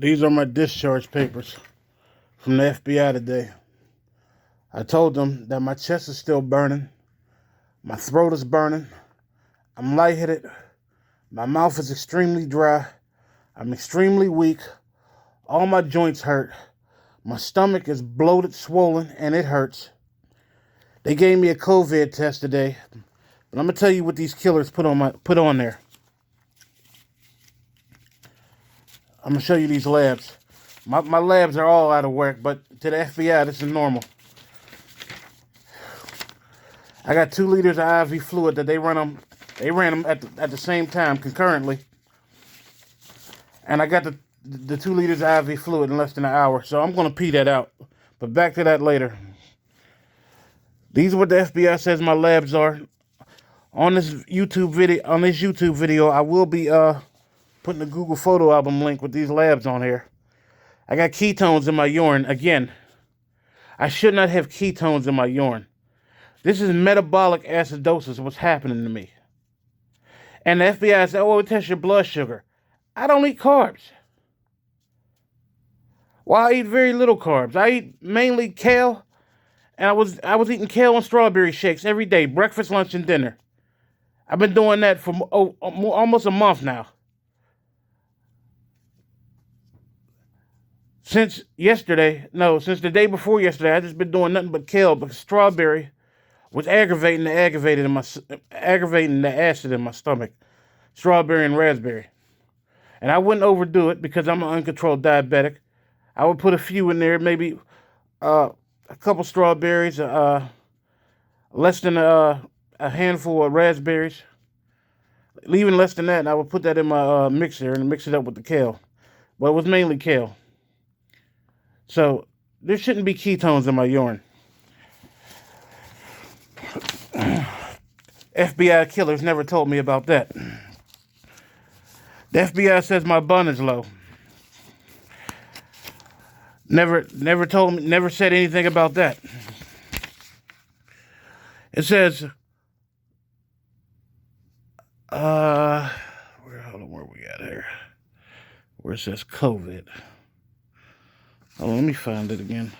These are my discharge papers from the FBI today. I told them that my chest is still burning, my throat is burning, I'm lightheaded, my mouth is extremely dry, I'm extremely weak, all my joints hurt, my stomach is bloated, swollen, and it hurts. They gave me a COVID test today, but I'm gonna tell you what these killers put on there. I'm gonna show you these labs. My labs are all out of work, but to the FBI, this is normal. I got 2 liters of IV fluid that they ran them at the same time concurrently, and I got the 2 liters of IV fluid in less than an hour. So I'm gonna pee that out, but back to that later. These are what the FBI says my labs are. On this YouTube video, I will be putting the Google photo album link with these labs on here. I got ketones in my urine. Again, I should not have ketones in my urine. This is metabolic acidosis, what's happening to me. And the FBI said, oh, it tests your blood sugar. I don't eat carbs. Well, I eat very little carbs. I eat mainly kale, and I was eating kale and strawberry shakes every day, breakfast, lunch, and dinner. I've been doing that for almost a month now. Since the day before yesterday, I just been doing nothing but kale, because strawberry was aggravating the acid in my stomach. Strawberry and raspberry. And I wouldn't overdo it because I'm an uncontrolled diabetic. I would put a few in there, maybe a couple strawberries, less than a handful of raspberries. Even less than that, and I would put that in my mixer and mix it up with the kale. But it was mainly kale. So there shouldn't be ketones in my urine. FBI killers never told me about that. The FBI says my bun is low. Never told me, never said anything about that. It says, where we at here? Where it says COVID. Oh, let me find it again.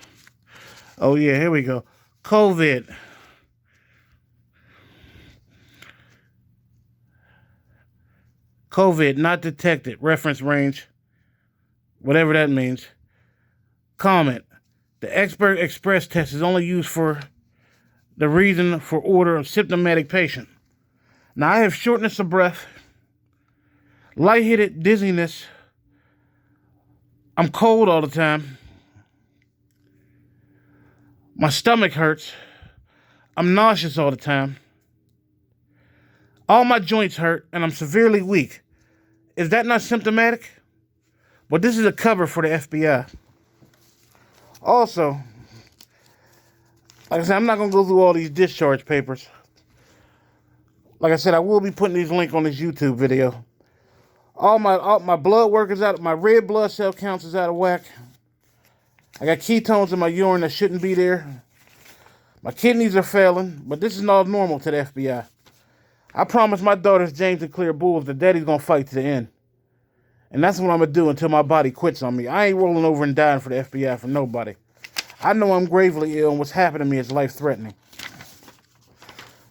Oh yeah, here we go. COVID. COVID not detected. Reference range. Whatever that means. Comment. The Expert Express test is only used for the reason for order of symptomatic patient. Now, I have shortness of breath, lightheaded, dizziness. I'm cold all the time. My stomach hurts. I'm nauseous all the time. All my joints hurt, and I'm severely weak. Is that not symptomatic? But this is a cover for the FBI. Also, like I said, I'm not going to go through all these discharge papers. Like I said, I will be putting these links on this YouTube video. All my blood work is out. My red blood cell counts is out of whack. I got ketones in my urine that shouldn't be there. My kidneys are failing, but this is all normal to the FBI. I promised my daughters, James and Clear Bulls, that daddy's going to fight to the end. And that's what I'm going to do until my body quits on me. I ain't rolling over and dying for the FBI for nobody. I know I'm gravely ill, and what's happening to me is life-threatening.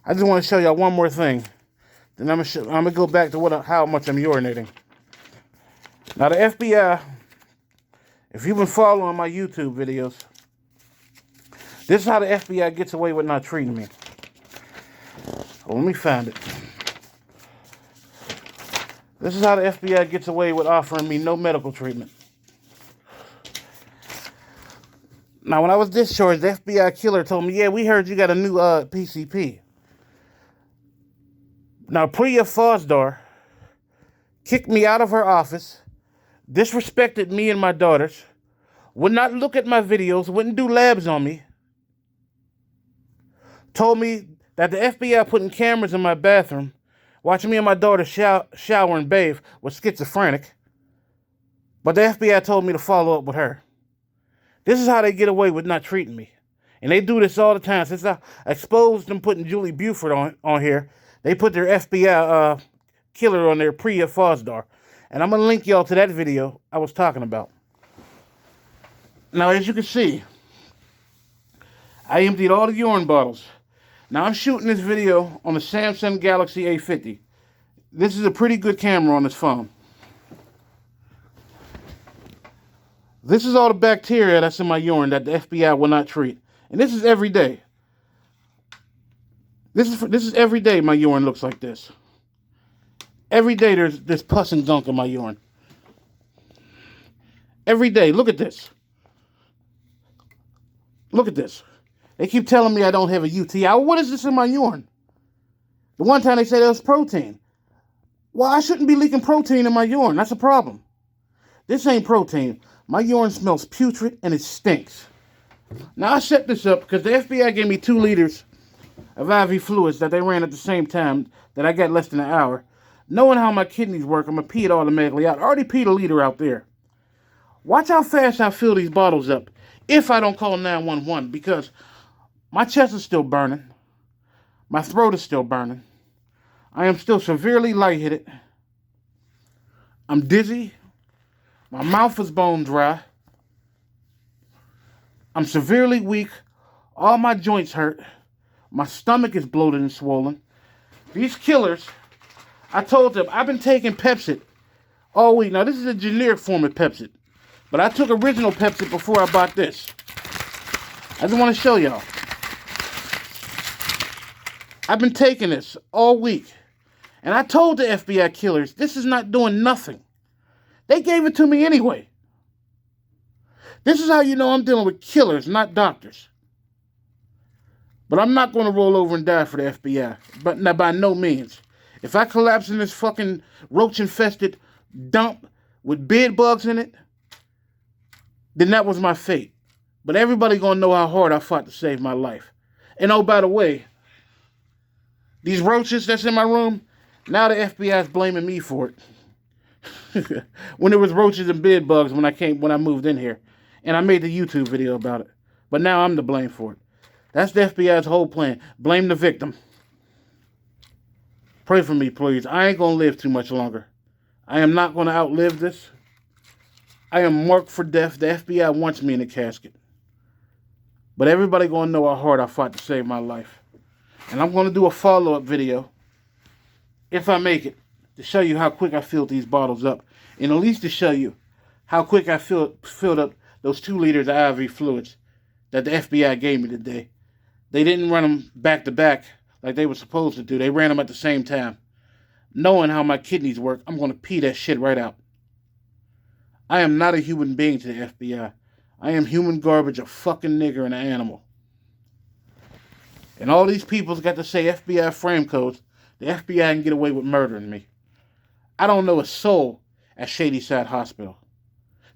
I just want to show y'all one more thing. Then I'm going to go back to how much I'm urinating. Now, the FBI, if you've been following my YouTube videos, this is how the FBI gets away with not treating me. Well, let me find it. This is how the FBI gets away with offering me no medical treatment. Now, when I was discharged, the FBI killer told me, yeah, we heard you got a new PCP. Now, Priya Fosdar kicked me out of her office, disrespected me and my daughters, would not look at my videos, wouldn't do labs on me, told me that the FBI putting cameras in my bathroom, watching me and my daughter shower and bathe, was schizophrenic. But the FBI told me to follow up with her. This is how they get away with not treating me. And they do this all the time. Since I exposed them putting Julie Buford on here, they put their FBI killer on there, Priya Fosdar. And I'm going to link y'all to that video I was talking about. Now, as you can see, I emptied all the urine bottles. Now, I'm shooting this video on the Samsung Galaxy A50. This is a pretty good camera on this phone. This is all the bacteria that's in my urine that the FBI will not treat. And this is every day. This is every day my urine looks like this. Every day there's pus and gunk in my urine. Every day. Look at this. Look at this. They keep telling me I don't have a UTI. Well, what is this in my urine? The one time they said it was protein. Well, I shouldn't be leaking protein in my urine. That's a problem. This ain't protein. My urine smells putrid and it stinks. Now, I set this up because the FBI gave me 2 liters of IV fluids that they ran at the same time that I got less than an hour. Knowing how my kidneys work, I'm going to pee it automatically out. I already peed a liter out there. Watch how fast I fill these bottles up if I don't call 911, because my chest is still burning. My throat is still burning. I am still severely lightheaded. I'm dizzy. My mouth is bone dry. I'm severely weak. All my joints hurt. My stomach is bloated and swollen. These killers, I told them, I've been taking Pepsid all week. Now, this is a generic form of Pepsid, but I took original Pepsid before I bought this. I just want to show y'all. I've been taking this all week, and I told the FBI killers, this is not doing nothing. They gave it to me anyway. This is how you know I'm dealing with killers, not doctors. But I'm not going to roll over and die for the FBI. But now, by no means. If I collapse in this fucking roach-infested dump with bed bugs in it, then that was my fate. But everybody going to know how hard I fought to save my life. And oh, by the way, these roaches that's in my room, now the FBI is blaming me for it. When there was roaches and bed bugs when I moved in here. And I made the YouTube video about it. But now I'm to blame for it. That's the FBI's whole plan. Blame the victim. Pray for me, please. I ain't going to live too much longer. I am not going to outlive this. I am marked for death. The FBI wants me in a casket. But everybody going to know how hard I fought to save my life. And I'm going to do a follow-up video, if I make it, to show you how quick I filled these bottles up. And at least to show you how quick I filled up those 2 liters of IV fluids that the FBI gave me today. They didn't run them back to back like they were supposed to do. They ran them at the same time. Knowing how my kidneys work, I'm going to pee that shit right out. I am not a human being to the FBI. I am human garbage, a fucking nigger, and an animal. And all these people's got to say FBI frame codes. The FBI can get away with murdering me. I don't know a soul at Shadyside Hospital,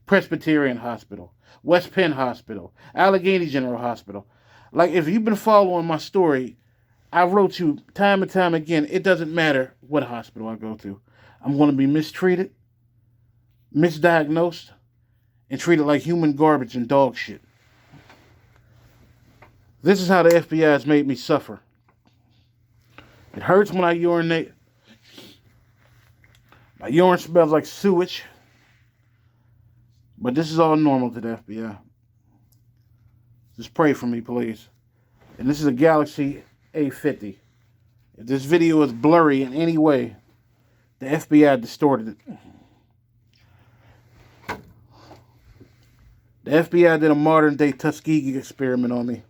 Presbyterian Hospital, West Penn Hospital, Allegheny General Hospital. Like, if you've been following my story, I wrote you time and time again, it doesn't matter what hospital I go to. I'm going to be mistreated, misdiagnosed, and treated like human garbage and dog shit. This is how the FBI has made me suffer. It hurts when I urinate. My urine smells like sewage. But this is all normal to the FBI. Just pray for me, please. And this is a Galaxy A50. If this video is blurry in any way, the FBI distorted it. The FBI did a modern-day Tuskegee experiment on me.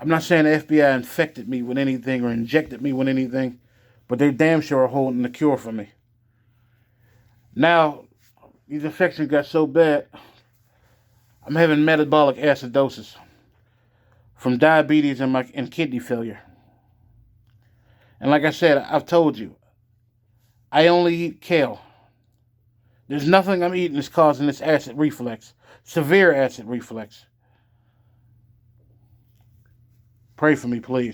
I'm not saying the FBI infected me with anything or injected me with anything, but they damn sure are holding the cure for me. Now, these infections got so bad, I'm having metabolic acidosis from diabetes and kidney failure. And like I said, I've told you, I only eat kale. There's nothing I'm eating that's causing this acid reflux, severe acid reflux. Pray for me, please.